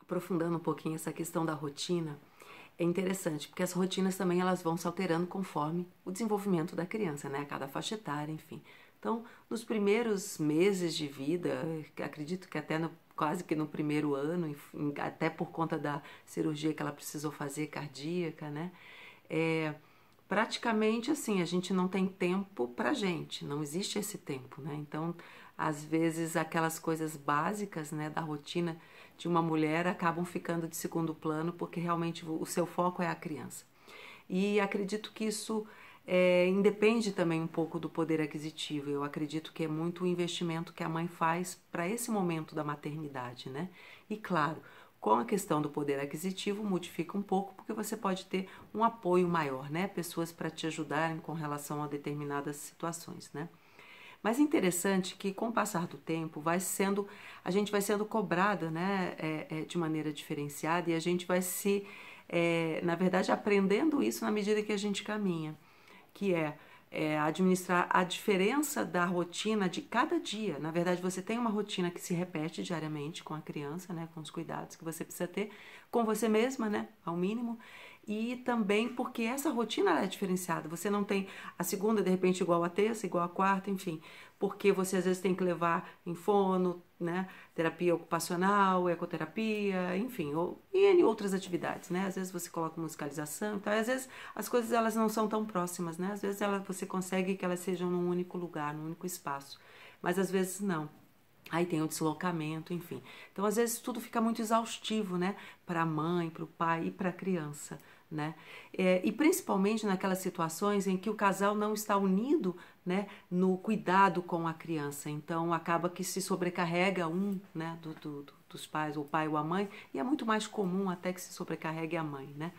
Aprofundando um pouquinho essa questão da rotina, é interessante, porque as rotinas também elas vão se alterando conforme o desenvolvimento da criança, né? A cada faixa etária, enfim. Então, nos primeiros meses de vida, acredito que até quase que no primeiro ano, enfim, até por conta da cirurgia que ela precisou fazer cardíaca, né? É, praticamente assim, a gente não tem tempo pra gente, não existe esse tempo, né? Então, às vezes aquelas coisas básicas, né, da rotina de uma mulher acabam ficando de segundo plano porque realmente o seu foco é a criança. E acredito que isso independe também um pouco do poder aquisitivo. Eu acredito que é muito o investimento que a mãe faz para esse momento da maternidade, né? E claro, com a questão do poder aquisitivo modifica um pouco porque você pode ter um apoio maior, né? Pessoas para te ajudarem com relação a determinadas situações, né? Mas é interessante que com o passar do tempo a gente vai sendo cobrada, né, de maneira diferenciada e a gente vai na verdade, aprendendo isso na medida que a gente caminha, que administrar a diferença da rotina de cada dia. Na verdade, você tem uma rotina que se repete diariamente com a criança, né, com os cuidados que você precisa ter com você mesma, né, ao mínimo, e também porque essa rotina é diferenciada. Você não tem a segunda, de repente, igual a terça, igual a quarta, enfim, porque você às vezes tem que levar em fono, né, terapia ocupacional, ecoterapia, enfim, e N outras atividades, né? Às vezes você coloca musicalização, então às vezes as coisas elas não são tão próximas, né? Às vezes você consegue que elas sejam num único lugar, num único espaço, mas às vezes não. Aí tem o deslocamento, enfim. Então, às vezes, tudo fica muito exaustivo, né? Para a mãe, para o pai e para a criança, né? E principalmente naquelas situações em que o casal não está unido, né? No cuidado com a criança. Então, acaba que se sobrecarrega né? Dos pais, o pai ou a mãe. E é muito mais comum até que se sobrecarregue a mãe, né?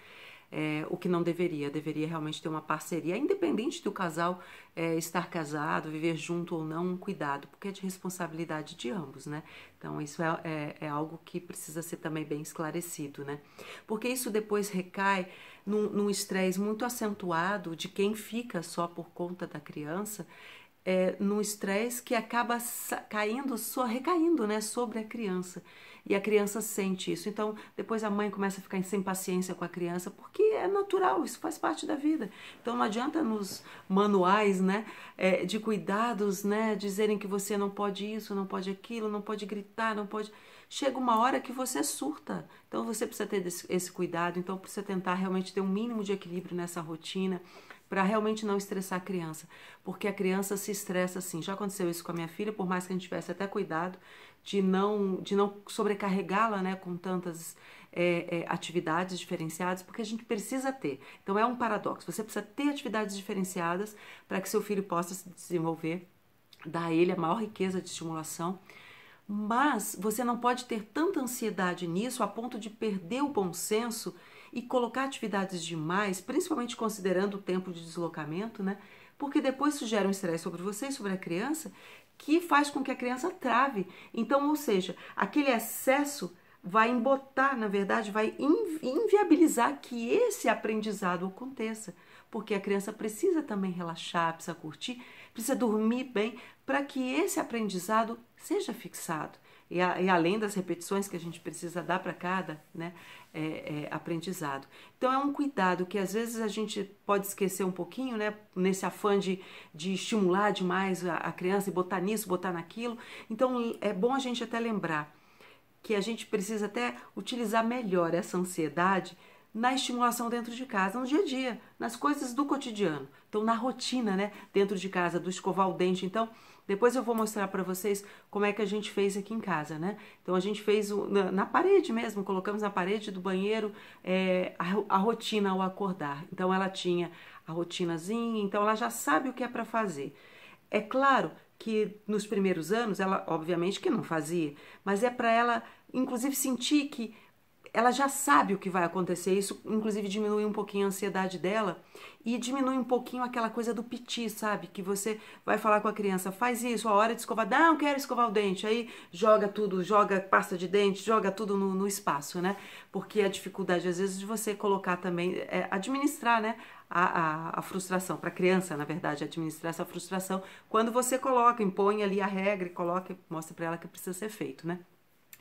O que não deveria realmente ter uma parceria, independente do casal estar casado, viver junto ou não, um cuidado, porque é de responsabilidade de ambos, né? Então isso é algo que precisa ser também bem esclarecido, né? Porque isso depois recai num estresse muito acentuado de quem fica só por conta da criança, num estresse que acaba recaindo, né, sobre a criança. E a criança sente isso. Então, depois a mãe começa a ficar sem paciência com a criança, porque é natural, isso faz parte da vida. Então, não adianta nos manuais, né, de cuidados, né, dizerem que você não pode isso, não pode aquilo, não pode gritar, não pode... Chega uma hora que você surta. Então, você precisa ter esse cuidado. Então, precisa tentar realmente ter um mínimo de equilíbrio nessa rotina, para realmente não estressar a criança, porque a criança se estressa assim. Já aconteceu isso com a minha filha, por mais que a gente tivesse até cuidado de não sobrecarregá-la, né, com tantas atividades diferenciadas, porque a gente precisa ter. Então é um paradoxo. Você precisa ter atividades diferenciadas para que seu filho possa se desenvolver, dar a ele a maior riqueza de estimulação. Mas você não pode ter tanta ansiedade nisso a ponto de perder o bom senso e colocar atividades demais, principalmente considerando o tempo de deslocamento, né? Porque depois isso gera um estresse sobre você e sobre a criança que faz com que a criança trave. Então, ou seja, aquele excesso vai embotar, na verdade, vai inviabilizar que esse aprendizado aconteça. Porque a criança precisa também relaxar, precisa curtir, precisa dormir bem para que esse aprendizado seja fixado. E além das repetições que a gente precisa dar para cada, né, aprendizado. Então é um cuidado que às vezes a gente pode esquecer um pouquinho, né, nesse afã de estimular demais a criança e botar nisso, botar naquilo. Então é bom a gente até lembrar que a gente precisa até utilizar melhor essa ansiedade na estimulação dentro de casa, no dia a dia, nas coisas do cotidiano. Então, na rotina, né, dentro de casa, do escovar o dente. Então, depois eu vou mostrar para vocês como é que a gente fez aqui em casa, né? Então, a gente fez na parede mesmo, colocamos na parede do banheiro a rotina ao acordar. Então, ela tinha a rotinazinha, então ela já sabe o que é para fazer. É claro que nos primeiros anos, ela obviamente que não fazia, mas é para ela, inclusive, sentir que ela já sabe o que vai acontecer. Isso, inclusive, diminui um pouquinho a ansiedade dela e diminui um pouquinho aquela coisa do piti, sabe? Que você vai falar com a criança, faz isso, a hora de escovar, não, quero escovar o dente. Aí joga tudo, joga pasta de dente, joga tudo no espaço, né? Porque a dificuldade, às vezes, de você colocar também, administrar, né? A frustração, para a criança, na verdade, administrar essa frustração, quando você coloca, impõe ali a regra e coloca, mostra para ela que precisa ser feito, né?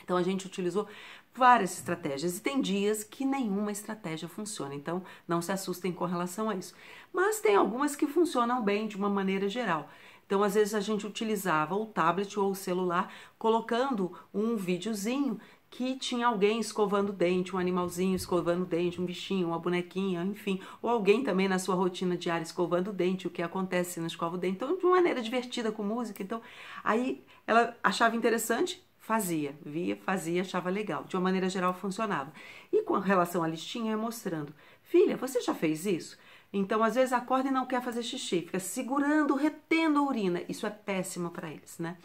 Então a gente utilizou várias estratégias e tem dias que nenhuma estratégia funciona, então não se assustem com relação a isso. Mas tem algumas que funcionam bem de uma maneira geral. Então às vezes a gente utilizava o tablet ou o celular colocando um videozinho que tinha alguém escovando o dente, um animalzinho escovando o dente, um bichinho, uma bonequinha, enfim, ou alguém também na sua rotina diária escovando o dente, o que acontece se não escova o dente, então de uma maneira divertida com música. Então aí ela achava interessante, fazia, via, fazia, achava legal. De uma maneira geral funcionava. E com relação à listinha, eu ia mostrando. Filha, você já fez isso? Então, às vezes, acorda e não quer fazer xixi. Fica segurando, retendo a urina. Isso é péssimo para eles, né?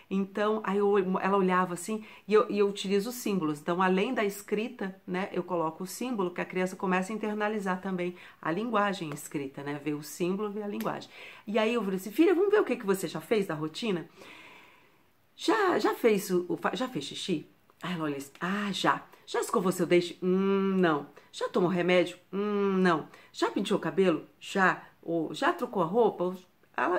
Então, aí ela olhava assim e eu utilizo símbolos. Então, além da escrita, né, eu coloco o símbolo que a criança começa a internalizar também a linguagem escrita, né? Ver o símbolo, ver a linguagem. E aí eu falei assim, filha, vamos ver o que você já fez da rotina? Já fez xixi? Aí ela olha assim, já. Já escovou seu dente? Não. Já tomou remédio? Não. Já penteou o cabelo? Já. Ou já trocou a roupa?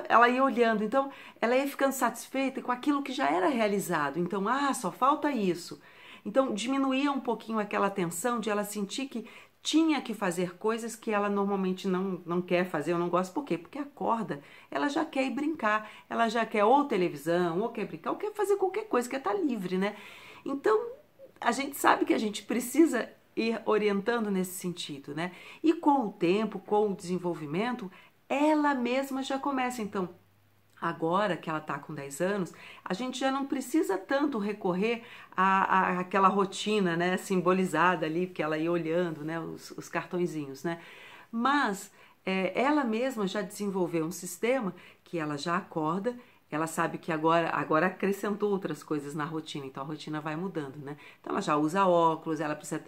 Ela ia olhando, então ela ia ficando satisfeita com aquilo que já era realizado. Então, só falta isso. Então, diminuía um pouquinho aquela tensão de ela sentir que tinha que fazer coisas que ela normalmente não quer fazer ou não gosta. Por quê? Porque acorda, ela já quer ir brincar, ela já quer ou televisão, ou quer brincar, ou quer fazer qualquer coisa, quer estar livre, né? Então, a gente sabe que a gente precisa ir orientando nesse sentido, né? E com o tempo, com o desenvolvimento, ela mesma já começa, então, agora que ela está com 10 anos, a gente já não precisa tanto recorrer àquela rotina, né, simbolizada ali, porque ela ia olhando, né, os cartõezinhos, né? Mas ela mesma já desenvolveu um sistema que ela já acorda, ela sabe que agora acrescentou outras coisas na rotina, então a rotina vai mudando, né? Então ela já usa óculos, ela precisa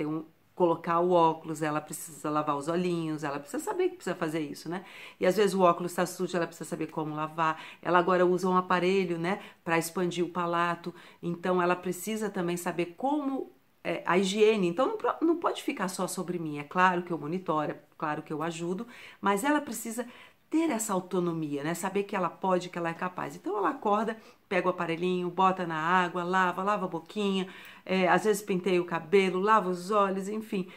colocar o óculos, ela precisa lavar os olhinhos, ela precisa saber que precisa fazer isso, né? E às vezes o óculos está sujo, ela precisa saber como lavar. Ela agora usa um aparelho, né, para expandir o palato. Então ela precisa também saber como a higiene. Então não pode ficar só sobre mim. É claro que eu monitoro, é claro que eu ajudo, mas ela precisa ter essa autonomia, né? Saber que ela pode, que ela é capaz. Então ela acorda, pega o aparelhinho, bota na água, lava a boquinha, às vezes penteia o cabelo, lava os olhos, enfim.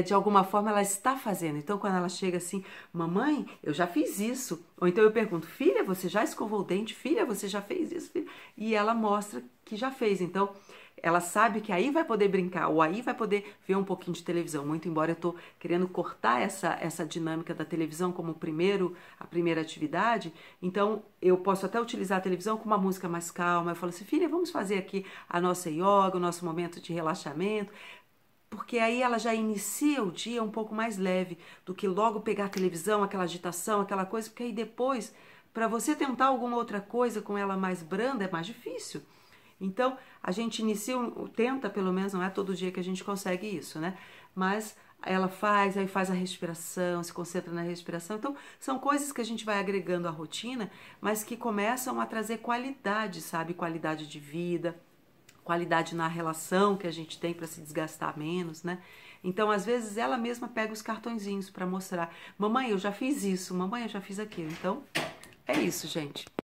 De alguma forma ela está fazendo. Então quando ela chega assim, mamãe, eu já fiz isso. Ou então eu pergunto, filha, você já escovou o dente? Filha, você já fez isso? Filha? E ela mostra que já fez. Então ela sabe que aí vai poder brincar, ou aí vai poder ver um pouquinho de televisão. Muito embora eu estou querendo cortar essa dinâmica da televisão como a primeira atividade, então eu posso até utilizar a televisão com uma música mais calma. Eu falo assim, filha, vamos fazer aqui a nossa yoga, o nosso momento de relaxamento, porque aí ela já inicia o dia um pouco mais leve do que logo pegar a televisão, aquela agitação, aquela coisa, porque aí depois, para você tentar alguma outra coisa com ela mais branda, é mais difícil. Então, a gente tenta, pelo menos, não é todo dia que a gente consegue isso, né? Mas ela aí faz a respiração, se concentra na respiração. Então, são coisas que a gente vai agregando à rotina, mas que começam a trazer qualidade, sabe? Qualidade de vida, qualidade na relação que a gente tem para se desgastar menos, né? Então, às vezes, ela mesma pega os cartõezinhos para mostrar. Mamãe, eu já fiz isso. Mamãe, eu já fiz aquilo. Então, é isso, gente.